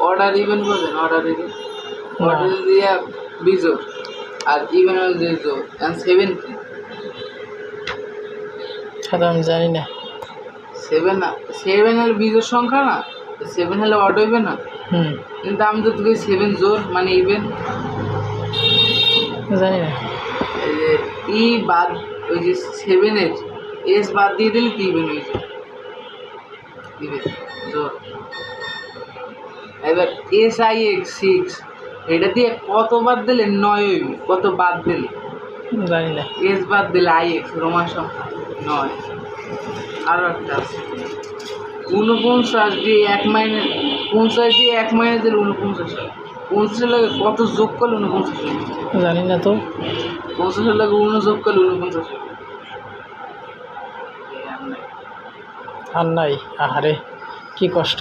Order even করবেন, order even order দিয়ে বিজোর আর even হল যে জোর এন্ড 7 কি সেটা আমি জানি না। 7 এর বিজোর সংখ্যা না, 7 হলে অড হইবে না। কিন্তু আমি তো তুই 7 জোর মানে ইভেন জানি না। এই যে ই বাদ ওই যে 7 এর এস বাদ দিয়ে দিলে কি ইভেন হয়ে যায়, ইভেন জোর। এবার এস আই এক্স 6 এটা দিয়ে কত বাদ দিলে 9 হইবে, কত বাদ দিলে জানি না। এস বাদ দিলে আই এক্স রোমান সংখ্যা 9। আরও একটা আছে 49 দিয়ে 1 মাইনাস 50 দিয়ে 1 মাইনাস দিলে 49 হয়। 50 লাগে কত যোগ করলে 49 হয়? জানি না তো। 50 লাগে 1 যোগ করলে 49 হয়। আর নাই, আহারে কি কষ্ট।